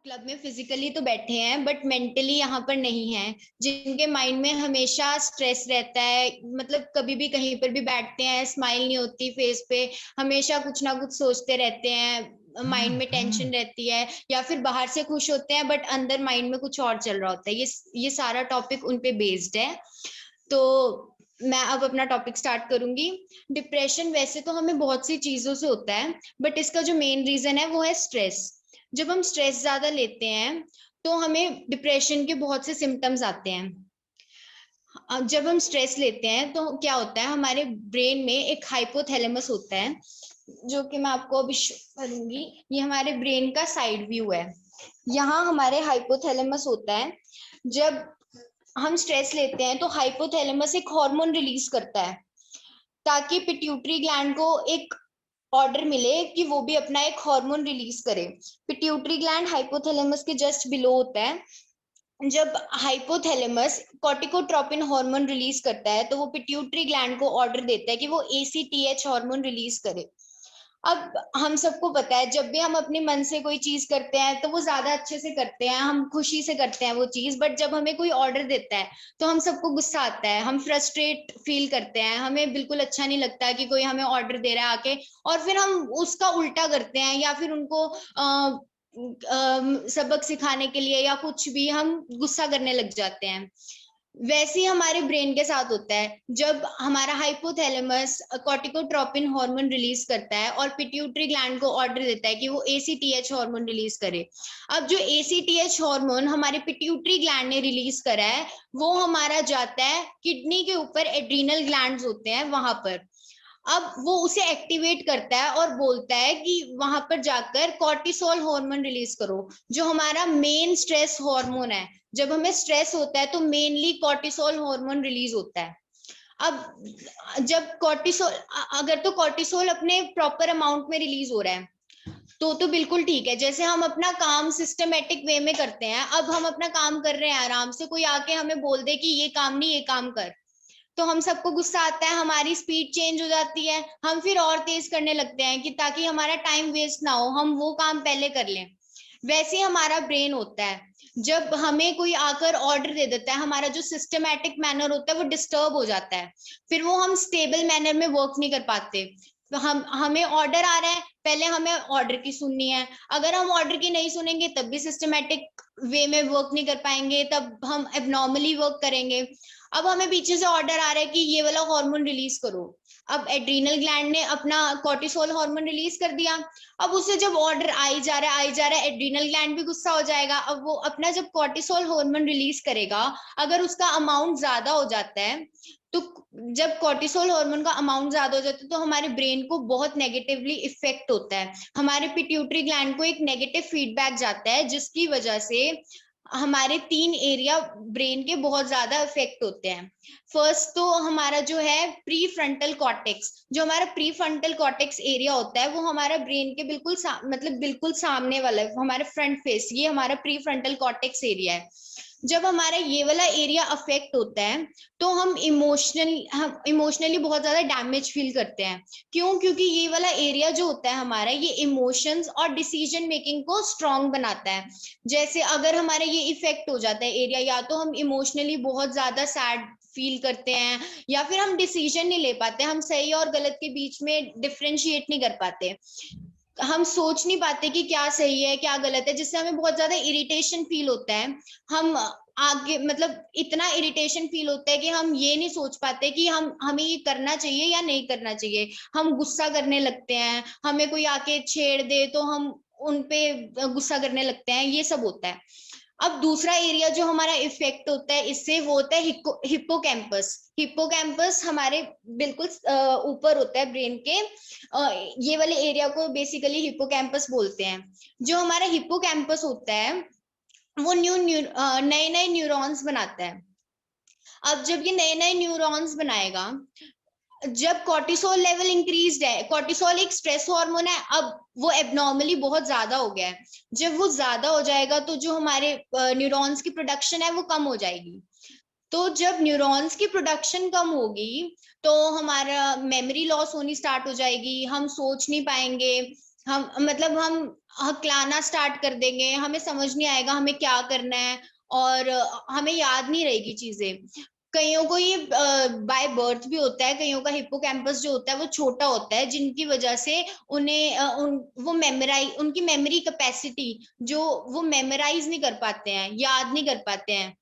Club में physically तो बैठे हैं बट मेंटली यहाँ पर नहीं है, जिनके माइंड में हमेशा स्ट्रेस रहता है, मतलब कभी भी कहीं पर भी बैठते हैं स्माइल नहीं होती फेस पे, हमेशा कुछ ना कुछ सोचते रहते हैं, माइंड में टेंशन रहती है, या फिर बाहर से खुश होते हैं बट अंदर माइंड में कुछ और चल रहा होता है। ये सारा टॉपिक उन पे बेस्ड है। तो मैं अब अपना टॉपिक स्टार्ट करूंगी। डिप्रेशन वैसे तो हमें बहुत सी चीजों से होता है, बट इसका जो मेन रीजन है वो है स्ट्रेस। जब हम स्ट्रेस ज्यादा लेते हैं तो हमें डिप्रेशन के बहुत से सिम्टम्स आते हैं। अब जब हम स्ट्रेस लेते हैं तो क्या होता है, हमारे ब्रेन में एक हाइपोथैलेमस होता है, जो कि मैं आपको अभी शो करूंगी। ये हमारे ब्रेन का साइड व्यू है। यहाँ हमारे हाइपोथैलेमस होता है। जब हम स्ट्रेस लेते हैं तो हाइपोथैलेमस एक हार्मोन रिलीज करता है, ताकि पिट्यूटरी ग्लैंड को एक ऑर्डर मिले कि वो भी अपना एक हार्मोन रिलीज करे। पिट्यूटरी ग्लैंड हाइपोथैलेमस के जस्ट बिलो होता है। जब हाइपोथैलेमस कॉर्टिकोट्रोपिन हार्मोन रिलीज करता है तो वो पिट्यूटरी ग्लैंड को ऑर्डर देता है कि वो एसीटीएच हार्मोन रिलीज करे। अब हम सबको पता है, जब भी हम अपने मन से कोई चीज करते हैं तो वो ज्यादा अच्छे से करते हैं, हम खुशी से करते हैं वो चीज। बट जब हमें कोई ऑर्डर देता है तो हम सबको गुस्सा आता है, हम फ्रस्ट्रेट फील करते हैं, हमें बिल्कुल अच्छा नहीं लगता कि कोई हमें ऑर्डर दे रहा है आके, और फिर हम उसका उल्टा करते हैं, या फिर उनको सबक सिखाने के लिए या कुछ भी हम गुस्सा करने लग जाते हैं। वैसे ही हमारे ब्रेन के साथ होता है। जब हमारा हाइपोथैलेमस कॉर्टिकोट्रोपिन हार्मोन रिलीज करता है और पिट्यूटरी ग्लैंड को ऑर्डर देता है कि वो एसीटीएच हार्मोन रिलीज करे। अब जो एसीटीएच हार्मोन हमारे पिट्यूटरी ग्लैंड ने रिलीज करा है, वो हमारा जाता है किडनी के ऊपर, एड्रीनल ग्लैंड्स होते हैं वहां पर। अब वो उसे एक्टिवेट करता है और बोलता है कि वहां पर जाकर कॉर्टिसोल हार्मोन रिलीज करो, जो हमारा मेन स्ट्रेस हार्मोन है। जब हमें स्ट्रेस होता है तो मेनली कॉर्टिसोल हार्मोन रिलीज होता है। अब जब कॉर्टिसोल, अगर तो कॉर्टिसोल अपने प्रॉपर अमाउंट में रिलीज हो रहा है तो बिल्कुल ठीक है। जैसे हम अपना काम सिस्टमेटिक वे में करते हैं, अब हम अपना काम कर रहे हैं आराम से, कोई आके हमें बोल दे कि ये काम नहीं ये काम कर, तो हम सबको गुस्सा आता है, हमारी स्पीड चेंज हो जाती है, हम फिर और तेज करने लगते हैं कि ताकि हमारा टाइम वेस्ट ना हो, हम वो काम पहले कर लें। वैसे ही हमारा ब्रेन होता है। जब हमें कोई आकर ऑर्डर दे देता है, हमारा जो सिस्टमैटिक मैनर होता है वो डिस्टर्ब हो जाता है, फिर वो हम स्टेबल मैनर में वर्क नहीं कर पाते। तो हमें ऑर्डर आ रहा है, पहले हमें ऑर्डर की सुननी है। अगर हम ऑर्डर की नहीं सुनेंगे तब भी सिस्टमैटिक वे में वर्क नहीं कर पाएंगे, तब हम एबनॉर्मली वर्क करेंगे। अब हमें पीछे से ऑर्डर आ रहा है कि ये वाला हार्मोन रिलीज करो। अब एड्रीनल ग्लैंड ने अपना कॉर्टिसोल हार्मोन रिलीज कर दिया। अब उसे जब ऑर्डर आई जा रहा है, एड्रीनल ग्लैंड भी गुस्सा हो जाएगा। अब वो अपना जब कॉर्टिसोल हार्मोन रिलीज करेगा, अगर उसका अमाउंट ज्यादा हो जाता है तो, जब कॉर्टिसोल हार्मोन का अमाउंट ज्यादा हो जाता है तो हमारे ब्रेन को बहुत नेगेटिवली इफेक्ट होता है। हमारे पिट्यूटरी ग्लैंड को एक नेगेटिव फीडबैक जाता है, जिसकी वजह से हमारे 3 एरिया ब्रेन के बहुत ज्यादा इफेक्ट होते हैं। फर्स्ट तो हमारा जो है प्री फ्रंटल कॉर्टेक्स, जो हमारा प्री फ्रंटल कॉर्टेक्स एरिया होता है वो हमारा ब्रेन के बिल्कुल मतलब बिल्कुल सामने वाला है, हमारे फ्रंट फेस, ये हमारा प्री फ्रंटल कॉर्टेक्स एरिया है। जब हमारा ये वाला एरिया अफेक्ट होता है तो हम इमोशनली बहुत ज्यादा डैमेज फील करते हैं। क्यों? क्योंकि ये वाला एरिया जो होता है हमारा, ये इमोशंस और डिसीजन मेकिंग को स्ट्रॉन्ग बनाता है। जैसे अगर हमारा ये इफेक्ट हो जाता है एरिया, या तो हम इमोशनली बहुत ज्यादा सैड फील करते हैं, या फिर हम डिसीजन नहीं ले पाते, हम सही और गलत के बीच में डिफ्रेंशिएट नहीं कर पाते, हम सोच नहीं पाते कि क्या सही है क्या गलत है, जिससे हमें बहुत ज्यादा इरिटेशन फील होता है। हम आगे मतलब इतना इरिटेशन फील होता है कि हम ये नहीं सोच पाते कि हमें ये करना चाहिए या नहीं करना चाहिए। हम गुस्सा करने लगते हैं, हमें कोई आके छेड़ दे तो हम उन पे गुस्सा करने लगते हैं, ये सब होता है। अब दूसरा एरिया जो हमारा इफेक्ट होता है इससे, वो होता है हिप्पोकैम्पस। हिप्पोकैम्पस हमारे बिल्कुल ऊपर होता है ब्रेन के। ये वाले एरिया को बेसिकली हिप्पोकैम्पस बोलते हैं। जो हमारा हिप्पोकैम्पस होता है वो नए नए न्यूरॉन्स बनाता है। अब जब ये नए नए न्यूरॉन्स बनाएगा, जब कॉर्टिसोल लेवल इंक्रीज्ड है, कॉर्टिसोल एक स्ट्रेस हार्मोन है, अब वो एबनॉर्मली बहुत ज्यादा हो गया है। जब वो ज्यादा हो जाएगा तो जो हमारे न्यूरॉन्स की प्रोडक्शन है वो कम हो जाएगी। तो जब न्यूरॉन्स की प्रोडक्शन कम होगी तो हमारा मेमोरी लॉस होनी स्टार्ट हो जाएगी, हम सोच नहीं पाएंगे, हम मतलब हम हकलाना स्टार्ट कर देंगे, हमें समझ नहीं आएगा हमें क्या करना है, और हमें याद नहीं रहेगी चीजें। कईयों को ये बाय बर्थ भी होता है, कईयों का हिप्पोकैम्पस जो होता है वो छोटा होता है, जिनकी वजह से उन्हें वो मेमोराइज, उनकी मेमोरी कैपेसिटी जो वो मेमोराइज नहीं कर पाते हैं, याद नहीं कर पाते हैं,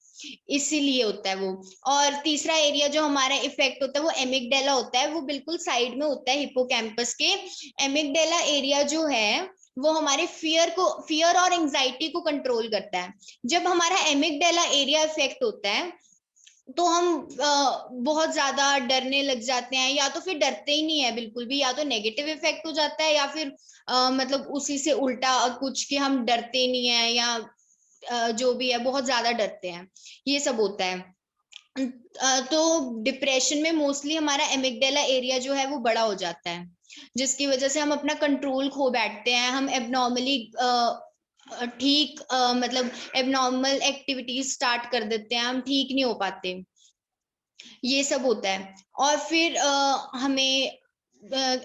इसीलिए होता है वो। और तीसरा एरिया जो हमारा इफेक्ट होता है वो एमिगडेला होता है, वो बिल्कुल साइड में होता है हिप्पोकैम्पस के। एमिगडेला एरिया जो है वो हमारे फियर और एंजाइटी को कंट्रोल करता है। जब हमारा एमिगडेला एरिया इफेक्ट होता है तो हम बहुत ज्यादा डरने लग जाते हैं, या तो फिर डरते ही नहीं है बिल्कुल भी, या तो नेगेटिव इफेक्ट हो जाता है, या फिर मतलब उसी से उल्टा कुछ कि हम डरते नहीं है, या जो भी है बहुत ज्यादा डरते हैं, ये सब होता है। तो डिप्रेशन में मोस्टली हमारा एमिगडेला एरिया जो है वो बड़ा हो जाता है, जिसकी वजह से हम अपना कंट्रोल खो बैठते हैं, हम एबनॉर्मली ठीक मतलब एबनॉर्मल एक्टिविटीज स्टार्ट कर देते हैं, हम ठीक नहीं हो पाते, ये सब होता है। और फिर हमें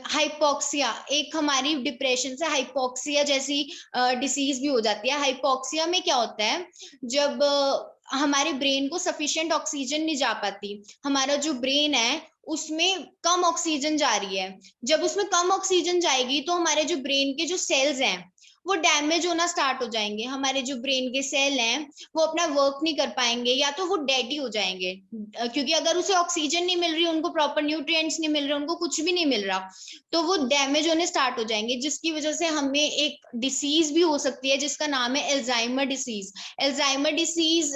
हाइपोक्सिया, एक हमारी डिप्रेशन से हाइपोक्सिया जैसी डिसीज भी हो जाती है। हाइपोक्सिया में क्या होता है, जब हमारे ब्रेन को सफिशिएंट ऑक्सीजन नहीं जा पाती, हमारा जो ब्रेन है उसमें कम ऑक्सीजन जा रही है, जब उसमें कम ऑक्सीजन जाएगी तो हमारे जो ब्रेन के जो सेल्स हैं वो डैमेज होना स्टार्ट हो जाएंगे, हमारे जो ब्रेन के सेल हैं वो अपना वर्क नहीं कर पाएंगे, या तो वो डेड ही हो जाएंगे, क्योंकि अगर उसे ऑक्सीजन नहीं मिल रही, उनको प्रॉपर न्यूट्रिएंट्स नहीं मिल रहे, उनको कुछ भी नहीं मिल रहा, तो वो डैमेज होने स्टार्ट हो जाएंगे, जिसकी वजह से हमें एक डिसीज भी हो सकती है जिसका नाम है एल्जाइमर डिसीज। एल्जाइमर डिसीज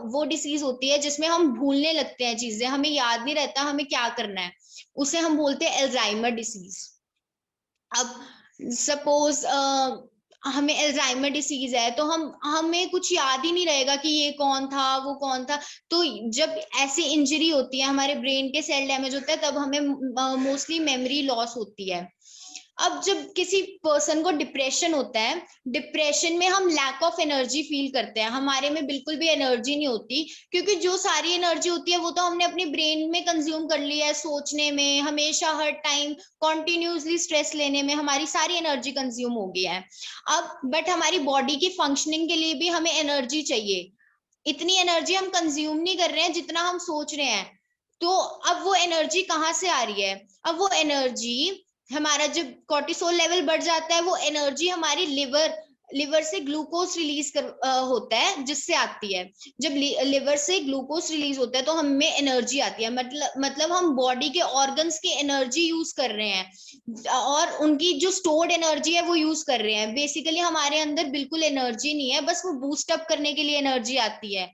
वो डिसीज होती है जिसमें हम भूलने लगते हैं चीजें, हमें याद नहीं रहता हमें क्या करना है, उसे हम बोलते हैं एल्जाइमर डिसीज। अब सपोज हमें अल्जाइमर डिसीज है, तो हम हमें कुछ याद ही नहीं रहेगा कि ये कौन था वो कौन था। तो जब ऐसी इंजरी होती है, हमारे ब्रेन के सेल डैमेज होता है, तब हमें मोस्टली मेमोरी लॉस होती है। अब जब किसी पर्सन को डिप्रेशन होता है, डिप्रेशन में हम लैक ऑफ एनर्जी फील करते हैं, हमारे में बिल्कुल भी एनर्जी नहीं होती, क्योंकि जो सारी एनर्जी होती है वो तो हमने अपने ब्रेन में कंज्यूम कर लिया है, सोचने में, हमेशा हर टाइम कॉन्टिन्यूसली स्ट्रेस लेने में हमारी सारी एनर्जी कंज्यूम हो गई है। अब बट हमारी बॉडी की फंक्शनिंग के लिए भी हमें एनर्जी चाहिए, इतनी एनर्जी हम कंज्यूम नहीं कर रहे हैं जितना हम सोच रहे हैं। तो अब वो एनर्जी कहाँ से आ रही है, अब वो एनर्जी हमारा जब कॉर्टिसोल लेवल बढ़ जाता है, वो एनर्जी हमारी लिवर से ग्लूकोज रिलीज होता है, जिससे आती है। जब लिवर से ग्लूकोज रिलीज होता है तो हमें एनर्जी आती है, मतलब हम बॉडी के ऑर्गन्स की एनर्जी यूज कर रहे हैं, और उनकी जो स्टोर्ड एनर्जी है वो यूज कर रहे हैं। बेसिकली हमारे अंदर बिल्कुल एनर्जी नहीं है, बस वो बूस्ट अप करने के लिए एनर्जी आती है।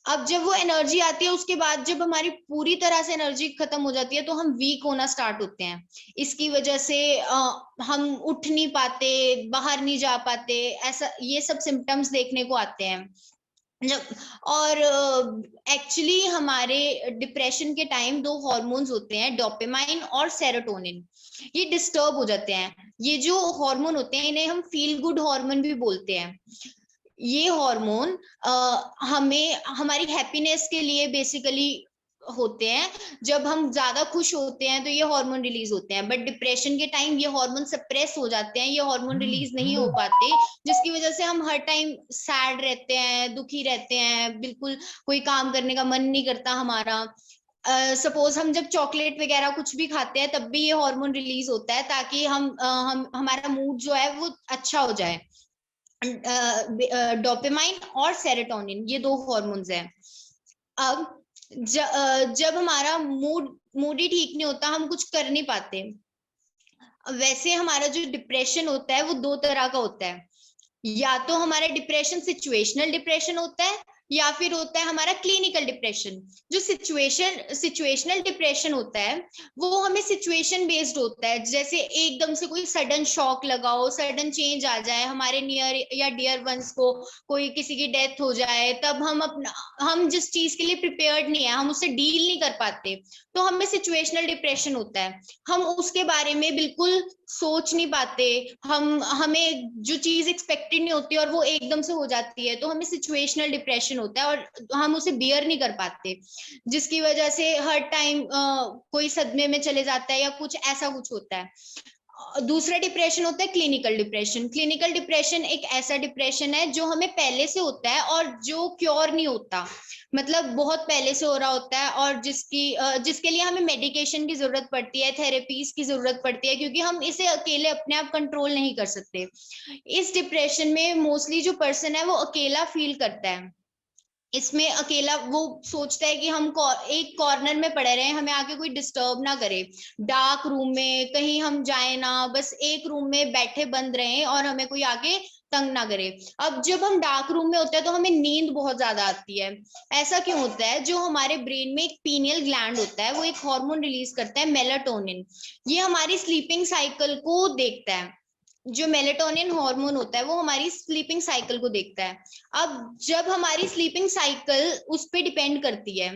अब जब वो एनर्जी आती है, उसके बाद जब हमारी पूरी तरह से एनर्जी खत्म हो जाती है तो हम वीक होना स्टार्ट होते हैं। इसकी वजह से हम उठ नहीं पाते, बाहर नहीं जा पाते, ऐसा ये सब सिम्टम्स देखने को आते हैं जब। और एक्चुअली हमारे डिप्रेशन के टाइम दो हॉर्मोन्स होते हैं, डोपामाइन और सेरोटोनिन, ये डिस्टर्ब हो जाते हैं। ये जो हार्मोन होते हैं इन्हें हम फील गुड हार्मोन भी बोलते हैं। ये हार्मोन हमें हमारी हैप्पीनेस के लिए बेसिकली होते हैं। जब हम ज्यादा खुश होते हैं तो ये हार्मोन रिलीज होते हैं, बट डिप्रेशन के टाइम ये हार्मोन सप्रेस हो जाते हैं, ये हार्मोन रिलीज नहीं हो पाते, जिसकी वजह से हम हर टाइम सैड रहते हैं, दुखी रहते हैं, बिल्कुल कोई काम करने का मन नहीं करता हमारा। सपोज हम जब चॉकलेट वगैरह कुछ भी खाते हैं तब भी ये हार्मोन रिलीज होता है, ताकि हम हमारा मूड जो है वो अच्छा हो जाए। डोपामाइन और सेरोटोनिन ये दो हॉर्मोन्स हैं। अब जब हमारा मूड ही ठीक नहीं होता, हम कुछ कर नहीं पाते। वैसे हमारा जो डिप्रेशन होता है वो दो तरह का होता है, या तो हमारा डिप्रेशन सिचुएशनल डिप्रेशन होता है, या फिर होता है हमारा क्लिनिकल डिप्रेशन। जो सिचुएशनल डिप्रेशन होता है वो हमें सिचुएशन बेस्ड होता है, जैसे एकदम से कोई सडन शॉक लगाओ, सडन चेंज आ जाए हमारे नियर या डियर वंस को, कोई किसी की डेथ हो जाए, तब हम जिस चीज के लिए प्रिपेयर्ड नहीं है, हम उससे डील नहीं कर पाते, तो हमें सिचुएशनल डिप्रेशन होता है। हम उसके बारे में बिल्कुल सोच नहीं पाते, हमें जो चीज एक्सपेक्टेड नहीं होती और वो एकदम से हो जाती है, तो हमें सिचुएशनल डिप्रेशन होता है और हम उसे बियर नहीं कर पाते, जिसकी वजह से हर टाइम कोई सदमे में चले जाता है या कुछ ऐसा कुछ होता है। दूसरा डिप्रेशन होता है क्लिनिकल डिप्रेशन। क्लिनिकल डिप्रेशन एक ऐसा डिप्रेशन है जो हमें पहले से होता है और जो क्योर नहीं होता, मतलब बहुत पहले से हो रहा होता है, और जिसके लिए हमें मेडिकेशन की जरूरत पड़ती है, थेरेपीज की जरूरत पड़ती है, क्योंकि हम इसे अकेले अपने आप कंट्रोल नहीं कर सकते। इस डिप्रेशन में मोस्टली जो पर्सन है वो अकेला फील करता है। इसमें अकेला वो सोचता है कि हम एक कॉर्नर में पड़े रहे, हमें आके कोई डिस्टर्ब ना करे, डार्क रूम में कहीं हम जाए ना, बस एक रूम में बैठे बंद रहे और हमें कोई आके तंग ना करे। अब जब हम डार्क रूम में होते हैं तो हमें नींद बहुत ज्यादा आती है। ऐसा क्यों होता है? जो हमारे ब्रेन में एक पीनियल ग्लैंड होता है, वो एक हार्मोन रिलीज करता है, मेलाटोनिन। ये हमारी स्लीपिंग साइकिल को देखता है। जो मेलेटोनिन हार्मोन होता है वो हमारी स्लीपिंग साइकिल को देखता है। अब जब हमारी स्लीपिंग साइकिल उस पर डिपेंड करती है,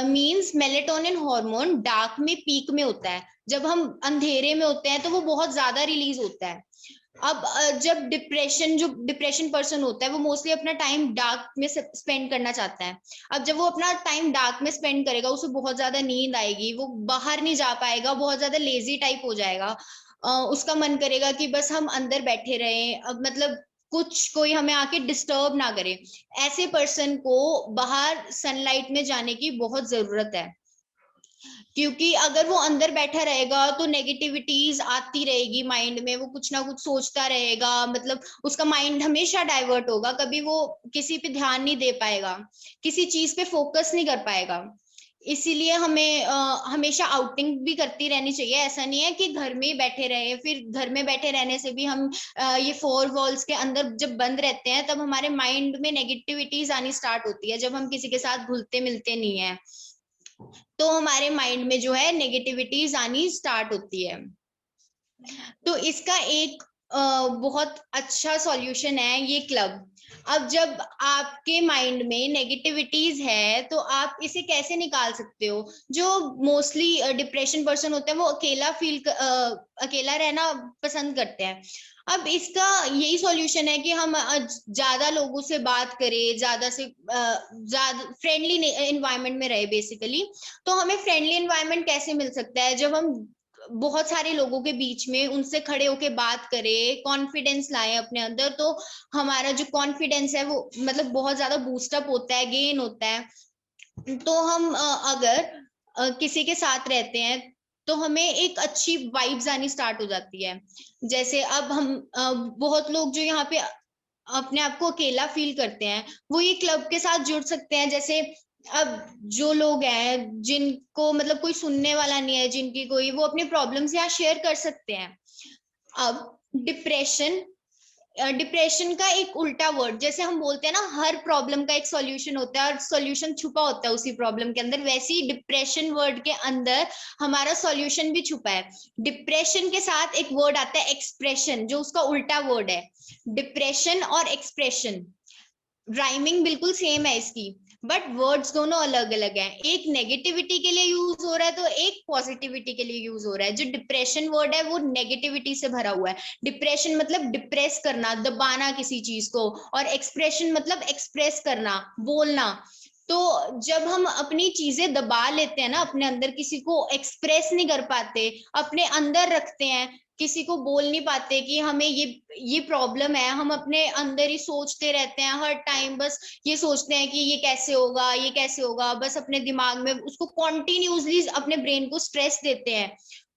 मींस मेलेटोनिन हार्मोन डार्क में पीक में होता है, जब हम अंधेरे में होते हैं तो वो बहुत ज्यादा रिलीज होता है। अब जब जो डिप्रेशन पर्सन होता है वो मोस्टली अपना टाइम डार्क में स्पेंड करना चाहता है। अब जब वो अपना टाइम डार्क में स्पेंड करेगा, उसे बहुत ज्यादा नींद आएगी, वो बाहर नहीं जा पाएगा, बहुत ज्यादा लेजी टाइप हो जाएगा। उसका मन करेगा कि बस हम अंदर बैठे रहें, अब मतलब कुछ कोई हमें आके डिस्टर्ब ना करे। ऐसे पर्सन को बाहर सनलाइट में जाने की बहुत जरूरत है, क्योंकि अगर वो अंदर बैठा रहेगा तो नेगेटिविटीज आती रहेगी माइंड में, वो कुछ ना कुछ सोचता रहेगा, मतलब उसका माइंड हमेशा डाइवर्ट होगा, कभी वो किसी पे ध्यान नहीं दे पाएगा, किसी चीज पे फोकस नहीं कर पाएगा। इसीलिए हमें हमेशा आउटिंग भी करती रहनी चाहिए। ऐसा नहीं है कि घर में ही बैठे रहे, फिर घर में बैठे रहने से भी हम ये फोर वॉल्स के अंदर जब बंद रहते हैं तब हमारे माइंड में नेगेटिविटीज आनी स्टार्ट होती है। जब हम किसी के साथ घुलते मिलते नहीं है तो हमारे माइंड में जो है नेगेटिविटीज आनी स्टार्ट होती है। तो इसका एक बहुत अच्छा सॉल्यूशन है ये क्लब। अब जब आपके माइंड में नेगेटिविटीज है तो आप इसे कैसे निकाल सकते हो? जो मोस्टली डिप्रेशन पर्सन होते हैं वो अकेला रहना पसंद करते हैं। अब इसका यही सॉल्यूशन है कि हम ज्यादा लोगों से बात करें, ज्यादा फ्रेंडली एनवायरनमेंट में रहे बेसिकली। तो हमें फ्रेंडली एनवायरनमेंट कैसे मिल सकता है? जब हम बहुत सारे लोगों के बीच में उनसे खड़े होके बात करें, कॉन्फिडेंस लाएं अपने अंदर, तो हमारा जो कॉन्फिडेंस है वो मतलब बहुत ज्यादा बूस्टअप होता है, गेन होता है। तो हम अगर किसी के साथ रहते हैं तो हमें एक अच्छी वाइब्स आनी स्टार्ट हो जाती है। जैसे अब हम बहुत लोग जो यहाँ पे अपने आप को अकेला फील करते हैं वो ये क्लब के साथ जुड़ सकते हैं। जैसे अब जो लोग हैं जिनको मतलब कोई सुनने वाला नहीं है, जिनकी कोई, वो अपनी प्रॉब्लम्स यहाँ शेयर कर सकते हैं। अब डिप्रेशन डिप्रेशन का एक उल्टा वर्ड, जैसे हम बोलते हैं ना हर प्रॉब्लम का एक सॉल्यूशन होता है और सॉल्यूशन छुपा होता है उसी प्रॉब्लम के अंदर, वैसे ही डिप्रेशन वर्ड के अंदर हमारा सॉल्यूशन भी छुपा है। डिप्रेशन के साथ एक वर्ड आता है एक्सप्रेशन, जो उसका उल्टा वर्ड है। डिप्रेशन और एक्सप्रेशन राइमिंग बिल्कुल सेम है इसकी, बट वर्ड्स दोनों अलग अलग हैं। एक नेगेटिविटी के लिए यूज हो रहा है तो एक पॉजिटिविटी के लिए यूज हो रहा है। जो डिप्रेशन वर्ड है वो नेगेटिविटी से भरा हुआ है। डिप्रेशन मतलब डिप्रेस करना, दबाना किसी चीज को, और एक्सप्रेशन मतलब एक्सप्रेस करना, बोलना। तो जब हम अपनी चीजें दबा लेते हैं ना अपने अंदर, किसी को एक्सप्रेस नहीं कर पाते, अपने अंदर रखते हैं, किसी को बोल नहीं पाते कि हमें ये प्रॉब्लम है, हम अपने अंदर ही सोचते रहते हैं हर टाइम, बस ये सोचते हैं कि ये कैसे होगा, ये कैसे होगा, बस अपने दिमाग में उसको कॉन्टिन्यूसली अपने ब्रेन को स्ट्रेस देते हैं।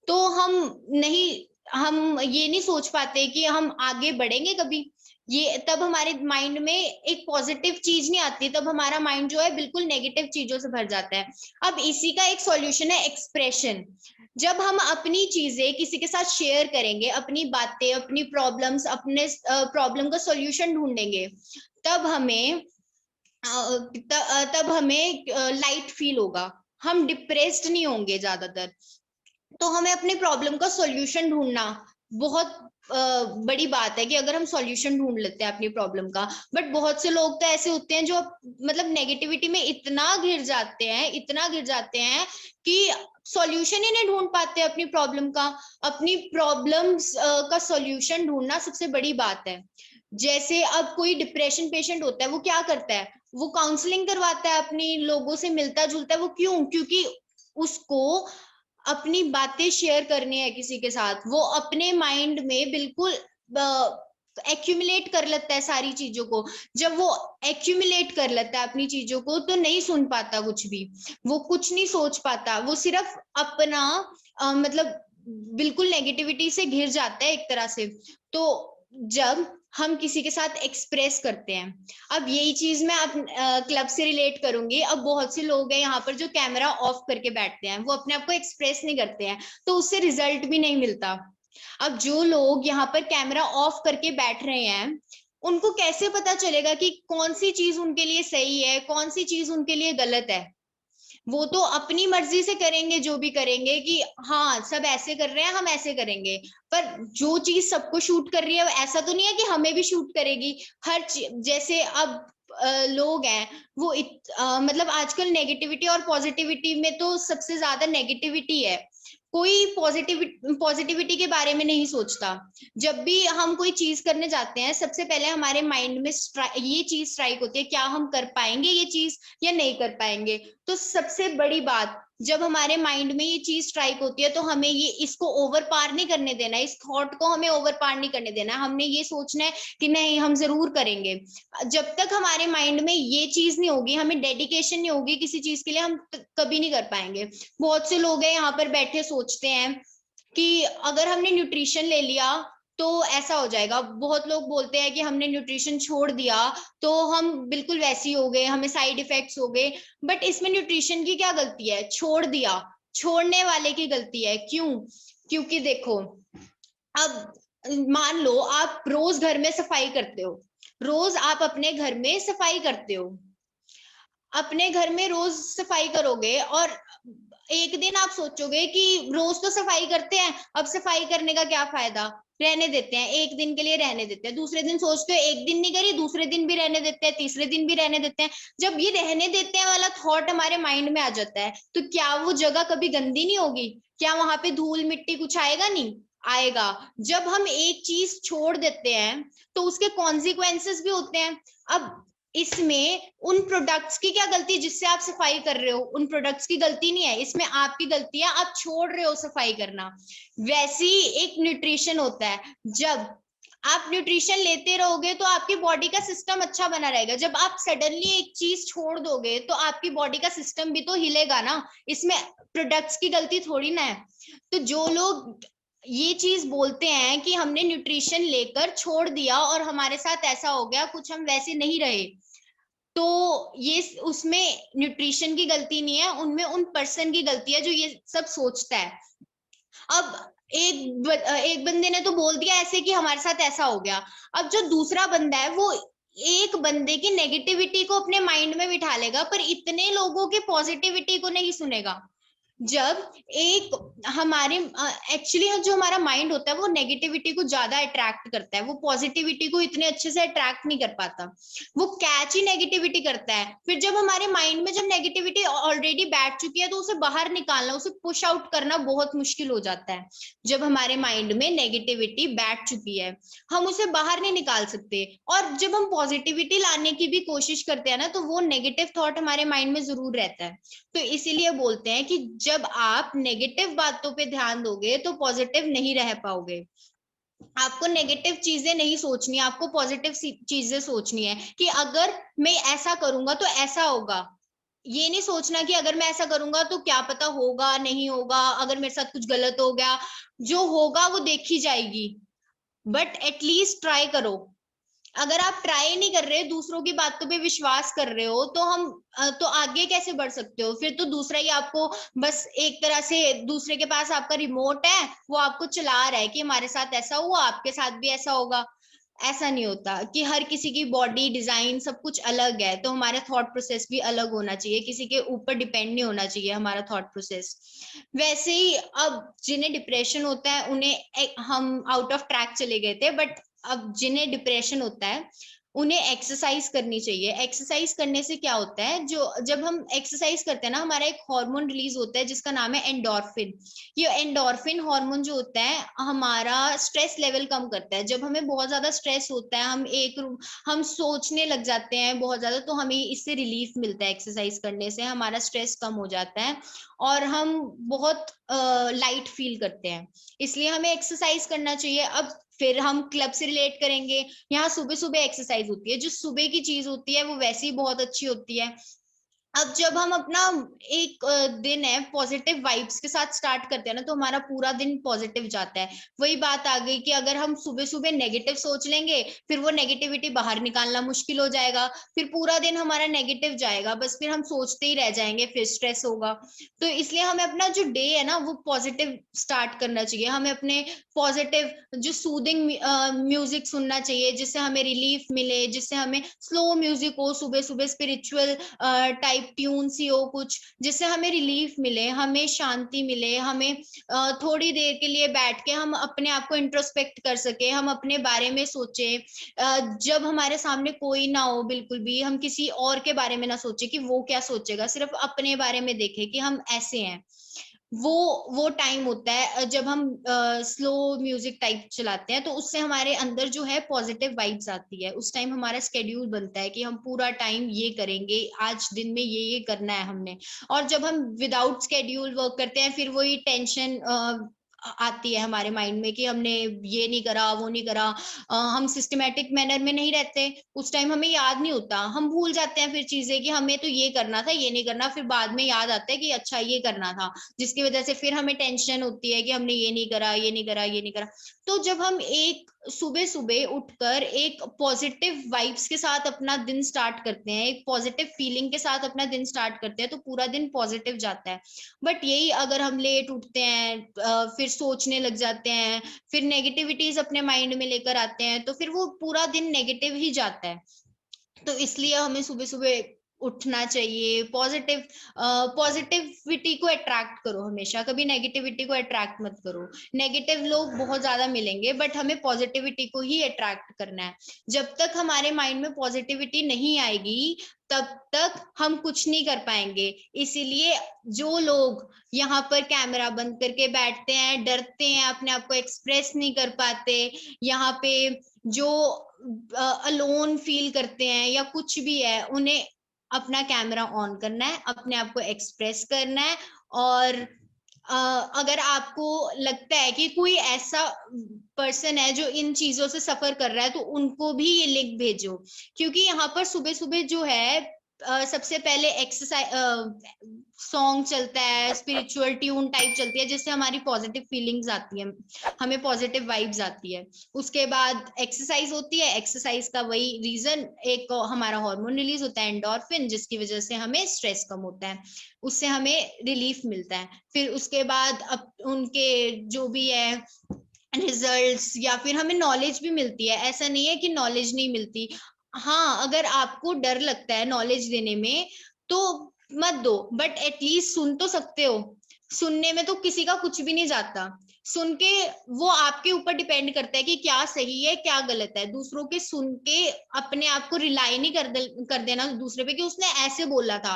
तो हम ये नहीं सोच पाते कि हम आगे बढ़ेंगे कभी। ये तब हमारे माइंड में एक पॉजिटिव चीज नहीं आती, तब हमारा माइंड जो है बिल्कुल नेगेटिव चीजों से भर जाता है। अब इसी का एक सॉल्यूशन है एक्सप्रेशन। जब हम अपनी चीजें किसी के साथ शेयर करेंगे, अपनी बातें, अपनी प्रॉब्लम्स, अपने प्रॉब्लम का सॉल्यूशन ढूंढेंगे, तब हमें तब हमें लाइट फील होगा, हम डिप्रेस्ड नहीं होंगे ज्यादातर। तो हमें अपने प्रॉब्लम का सॉल्यूशन ढूंढना बहुत बड़ी बात है कि अगर हम सॉल्यूशन ढूंढ लेते हैं अपनी प्रॉब्लम का। बट बहुत से लोग तो ऐसे होते हैं जो मतलब नेगेटिविटी में इतना घिर जाते हैं, इतना घिर जाते हैं कि सॉल्यूशन ही नहीं ढूंढ पाते अपनी प्रॉब्लम का। अपनी प्रॉब्लम्स का सॉल्यूशन ढूंढना सबसे बड़ी बात है। जैसे अब कोई डिप्रेशन पेशेंट होता है, वो क्या करता है? वो काउंसलिंग करवाता है, अपनी लोगों से मिलता जुलता है। वो क्यों? क्योंकि उसको अपनी बातें शेयर करनी है किसी के साथ, वो अपने माइंड में बिल्कुल एक्यूमुलेट कर लेता है सारी चीजों को। जब वो एक्यूमुलेट कर लेता है अपनी चीजों को, तो नहीं सुन पाता कुछ भी, वो कुछ नहीं सोच पाता, वो सिर्फ अपना मतलब बिल्कुल नेगेटिविटी से घिर जाता है एक तरह से। तो जब हम किसी के साथ एक्सप्रेस करते हैं, अब यही चीज मैं आप क्लब से रिलेट करूंगी। अब बहुत से लोग हैं यहाँ पर जो कैमरा ऑफ करके बैठते हैं, वो अपने आप को एक्सप्रेस नहीं करते हैं, तो उससे रिजल्ट भी नहीं मिलता। अब जो लोग यहाँ पर कैमरा ऑफ करके बैठ रहे हैं, उनको कैसे पता चलेगा कि कौन सी चीज उनके लिए सही है, कौन सी चीज उनके लिए गलत है? वो तो अपनी मर्जी से करेंगे जो भी करेंगे, कि हाँ सब ऐसे कर रहे हैं हम ऐसे करेंगे, पर जो चीज सबको शूट कर रही है ऐसा तो नहीं है कि हमें भी शूट करेगी। जैसे अब लोग हैं वो मतलब आजकल नेगेटिविटी और पॉजिटिविटी में तो सबसे ज्यादा नेगेटिविटी है। कोई पॉजिटिविटी के बारे में नहीं सोचता। जब भी हम कोई चीज करने जाते हैं, सबसे पहले हमारे माइंड में ये चीज स्ट्राइक होती है, क्या हम कर पाएंगे ये चीज या नहीं कर पाएंगे। तो सबसे बड़ी बात, जब हमारे माइंड में ये चीज स्ट्राइक होती है, तो हमें ये इसको ओवर पार नहीं करने देना, इस थॉट को हमें ओवर पार नहीं करने देना। हमने ये सोचना है कि नहीं हम जरूर करेंगे। जब तक हमारे माइंड में ये चीज नहीं होगी, हमें डेडिकेशन नहीं होगी किसी चीज के लिए, हम कभी नहीं कर पाएंगे। बहुत से लोग हैं यहाँ पर बैठे सोचते हैं कि अगर हमने न्यूट्रिशन ले लिया तो ऐसा हो जाएगा। बहुत लोग बोलते हैं कि हमने न्यूट्रिशन छोड़ दिया तो हम बिल्कुल वैसे ही हो गए, हमें साइड इफेक्ट्स हो गए। बट इसमें न्यूट्रिशन की क्या गलती है? छोड़ दिया, छोड़ने वाले की गलती है। क्यों? क्योंकि देखो, अब मान लो आप रोज घर में सफाई करते हो, रोज आप अपने घर में सफाई करते हो, अपने घर में रोज सफाई करोगे, और एक दिन आप सोचोगे कि रोज तो सफाई करते हैं, अब सफाई करने का क्या फायदा, रहने देते हैं, एक दिन के लिए रहने देते हैं। दूसरे दिन सोचते हो एक दिन नहीं करी, दूसरे दिन भी रहने देते हैं, तीसरे दिन भी रहने देते हैं। जब ये रहने देते हैं वाला थॉट हमारे माइंड में आ जाता है, तो क्या वो जगह कभी गंदी नहीं होगी? क्या वहां पे धूल मिट्टी कुछ आएगा? नहीं आएगा। जब हम एक चीज छोड़ देते हैं तो उसके कॉन्सिक्वेंसेस भी होते हैं। अब इसमें उन प्रोडक्ट्स की क्या गलती जिससे आप सफाई कर रहे हो? उन प्रोडक्ट्स की गलती नहीं है, इसमें आपकी गलती है, आप छोड़ रहे हो सफाई करना। वैसे ही एक न्यूट्रिशन होता है, जब आप न्यूट्रिशन लेते रहोगे तो आपकी बॉडी का सिस्टम अच्छा बना रहेगा। जब आप सडनली एक चीज छोड़ दोगे तो आपकी बॉडी का सिस्टम भी तो हिलेगा ना, इसमें प्रोडक्ट्स की गलती थोड़ी ना है। तो जो लोग ये चीज बोलते हैं कि हमने न्यूट्रिशन लेकर छोड़ दिया और हमारे साथ ऐसा हो गया, कुछ हम वैसे नहीं रहे, तो ये उसमें न्यूट्रिशन की गलती नहीं है, उनमें उन पर्सन की गलती है जो ये सब सोचता है। अब एक बंदे ने तो बोल दिया ऐसे कि हमारे साथ ऐसा हो गया। अब जो दूसरा बंदा है वो एक बंदे की नेगेटिविटी को अपने माइंड में बिठा लेगा, पर इतने लोगों की पॉजिटिविटी को नहीं सुनेगा। जब एक हमारे एक्चुअली जो हमारा माइंड होता है वो नेगेटिविटी को ज्यादा अट्रैक्ट करता है, वो पॉजिटिविटी को इतने अच्छे से अट्रैक्ट नहीं कर पाता, वो कैच ही नेगेटिविटी करता है। फिर जब हमारे माइंड में जब नेगेटिविटी ऑलरेडी बैठ चुकी है तो उसे बाहर निकालना, उसे पुश आउट करना बहुत मुश्किल हो जाता है। जब हमारे माइंड में नेगेटिविटी बैठ चुकी है, हम उसे बाहर नहीं निकाल सकते। और जब हम पॉजिटिविटी लाने की भी कोशिश करते हैं ना, तो वो नेगेटिव थॉट हमारे माइंड में जरूर रहता है। तो इसीलिए बोलते हैं कि जब आप नेगेटिव बातों पे ध्यान दोगे तो पॉजिटिव नहीं रह पाओगे। आपको नेगेटिव चीजें नहीं सोचनी, आपको पॉजिटिव चीजें सोचनी है कि अगर मैं ऐसा करूंगा तो ऐसा होगा। ये नहीं सोचना कि अगर मैं ऐसा करूंगा तो क्या पता होगा नहीं होगा, अगर मेरे साथ कुछ गलत हो गया, जो होगा वो देखी जाएगी, बट एटलीस्ट ट्राई करो। अगर आप ट्राई नहीं कर रहे, दूसरों की बातों पे विश्वास कर रहे हो, तो तो आगे कैसे बढ़ सकते हो? फिर तो दूसरा ही आपको बस एक तरह से, दूसरे के पास आपका रिमोट है, वो आपको चला रहा है कि हमारे साथ ऐसा हुआ आपके साथ भी ऐसा होगा। ऐसा नहीं होता कि हर किसी की बॉडी डिजाइन सब कुछ अलग है, तो हमारा थॉट प्रोसेस भी अलग होना चाहिए, किसी के ऊपर डिपेंड नहीं होना चाहिए हमारा थॉट प्रोसेस। वैसे ही अब जिन्हें डिप्रेशन होता है उन्हें हम आउट ऑफ ट्रैक चले गए थे, बट अब जिन्हें डिप्रेशन होता है उन्हें एक्सरसाइज करनी चाहिए। एक्सरसाइज करने से क्या होता है, जो जब हम एक्सरसाइज करते हैं ना, हमारा एक हार्मोन रिलीज होता है जिसका नाम है एंडोर्फिन। ये एंडोर्फिन हार्मोन जो होता है हमारा स्ट्रेस लेवल कम करता है। जब हमें बहुत ज्यादा स्ट्रेस होता है, हम सोचने लग जाते हैं बहुत ज्यादा, तो हमें इससे रिलीफ मिलता है। एक्सरसाइज करने से हमारा स्ट्रेस कम हो जाता है और हम बहुत लाइट फील करते हैं। इसलिए हमें एक्सरसाइज करना चाहिए। अब फिर हम क्लब से रिलेट करेंगे। यहाँ सुबह सुबह एक्सरसाइज होती है, जो सुबह की चीज होती है वो वैसे ही बहुत अच्छी होती है। अब जब हम अपना एक दिन है पॉजिटिव वाइब्स के साथ स्टार्ट करते हैं ना, तो हमारा पूरा दिन पॉजिटिव जाता है। वही बात आ गई कि अगर हम सुबह सुबह नेगेटिव सोच लेंगे, फिर वो नेगेटिविटी बाहर निकालना मुश्किल हो जाएगा, फिर पूरा दिन हमारा नेगेटिव जाएगा, बस फिर हम सोचते ही रह जाएंगे, फिर स्ट्रेस होगा। तो इसलिए हमें अपना जो डे है ना वो पॉजिटिव स्टार्ट करना चाहिए। हमें अपने पॉजिटिव जो सूदिंग म्यूजिक सुनना चाहिए, जिससे हमें रिलीफ मिले, जिससे हमें स्लो म्यूजिक हो, सुबह सुबह स्पिरिचुअल टाइप ट्यून सी हो कुछ, जिससे हमें रिलीफ मिले, हमें शांति मिले, हमें थोड़ी देर के लिए बैठ के हम अपने आप को इंट्रोस्पेक्ट कर सके, हम अपने बारे में सोचे। जब हमारे सामने कोई ना हो, बिल्कुल भी हम किसी और के बारे में ना सोचे कि वो क्या सोचेगा, सिर्फ अपने बारे में देखे कि हम ऐसे हैं। वो टाइम होता है जब हम स्लो म्यूजिक टाइप चलाते हैं, तो उससे हमारे अंदर जो है पॉजिटिव वाइब्स आती है। उस टाइम हमारा स्केड्यूल बनता है कि हम पूरा टाइम ये करेंगे, आज दिन में ये करना है हमने। और जब हम विदाउट स्केड्यूल वर्क करते हैं, फिर वही टेंशन आती है हमारे माइंड में कि हमने ये नहीं करा, वो नहीं करा। हम सिस्टमेटिक मैनर में नहीं रहते, उस टाइम हमें याद नहीं होता, हम भूल जाते हैं फिर चीजें कि हमें तो ये करना था, ये नहीं करना। फिर बाद में याद आता है कि अच्छा ये करना था, जिसकी वजह से फिर हमें टेंशन होती है कि हमने ये नहीं करा, ये नहीं करा, ये नहीं करा। तो जब हम एक सुबह सुबह उठकर एक पॉजिटिव वाइब्स के साथ अपना दिन स्टार्ट करते हैं, एक पॉजिटिव फीलिंग के साथ अपना दिन स्टार्ट करते हैं, तो पूरा दिन पॉजिटिव जाता है। बट यही अगर हम लेट उठते हैं, फिर सोचने लग जाते हैं, फिर नेगेटिविटीज अपने माइंड में लेकर आते हैं, तो फिर वो पूरा दिन नेगेटिव ही जाता है। तो इसलिए हमें सुबह सुबह उठना चाहिए। पॉजिटिविटी को अट्रैक्ट करो, हमेशा कभी नेगेटिविटी को अट्रैक्ट मत करो। नेगेटिव लोग बहुत ज्यादा मिलेंगे, बट हमें पॉजिटिविटी को ही अट्रैक्ट करना है। जब तक हमारे माइंड में पॉजिटिविटी नहीं आएगी, तब तक हम कुछ नहीं कर पाएंगे। इसीलिए जो लोग यहाँ पर कैमरा बंद करके बैठते हैं, डरते हैं, अपने आप को एक्सप्रेस नहीं कर पाते, यहाँ पे जो अलोन फील करते हैं या कुछ भी है, उन्हें अपना कैमरा ऑन करना है, अपने आप को एक्सप्रेस करना है। और अगर आपको लगता है कि कोई ऐसा पर्सन है जो इन चीजों से सफर कर रहा है, तो उनको भी ये लिंक भेजो। क्योंकि यहाँ पर सुबह सुबह जो है सबसे पहले एक्सरसाइज सॉन्ग चलता है, स्पिरिचुअल ट्यून टाइप चलती है, जिससे हमारी पॉजिटिव फीलिंग्स आती है, हमें पॉजिटिव वाइब्स आती है। उसके बाद एक्सरसाइज होती है। एक्सरसाइज का वही रीजन, एक हमारा हार्मोन रिलीज होता है एंडोर्फिन, जिसकी वजह से हमें स्ट्रेस कम होता है, उससे हमें रिलीफ मिलता है। फिर उसके बाद अब उनके जो भी है रिजल्ट्स, या फिर हमें नॉलेज भी मिलती है। ऐसा नहीं है कि नॉलेज नहीं मिलती। हाँ, अगर आपको डर लगता है नॉलेज देने में, तो मत दो, बट एटलीस्ट सुन तो सकते हो। सुनने में तो किसी का कुछ भी नहीं जाता। सुन के वो आपके ऊपर डिपेंड करता है कि क्या सही है क्या गलत है। दूसरों के सुन के अपने आप को रिलाई नहीं कर देना दूसरे पे कि उसने ऐसे बोला था।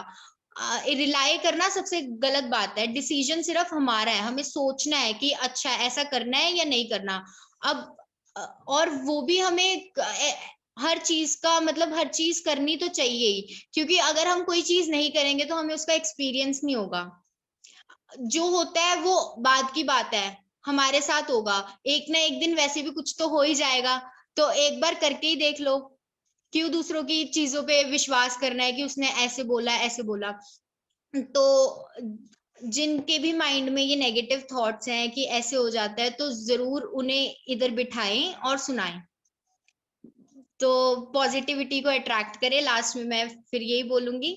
रिलाई करना सबसे गलत बात है। डिसीजन सिर्फ हमारा है, हमें सोचना है कि अच्छा ऐसा करना है या नहीं करना। अब और वो भी हमें हर चीज का मतलब हर चीज करनी तो चाहिए ही, क्योंकि अगर हम कोई चीज नहीं करेंगे तो हमें उसका एक्सपीरियंस नहीं होगा। जो होता है वो बाद की बात है, हमारे साथ होगा एक ना एक दिन, वैसे भी कुछ तो हो ही जाएगा। तो एक बार करके ही देख लो। क्यों दूसरों की चीजों पे विश्वास करना है कि उसने ऐसे बोला ऐसे बोला। तो जिनके भी माइंड में ये नेगेटिव थॉट्स हैं कि ऐसे हो जाता है, तो जरूर उन्हें इधर बिठाएं और सुनाएं। तो पॉजिटिविटी को अट्रैक्ट करें, लास्ट में मैं फिर यही बोलूंगी।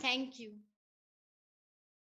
Thank you.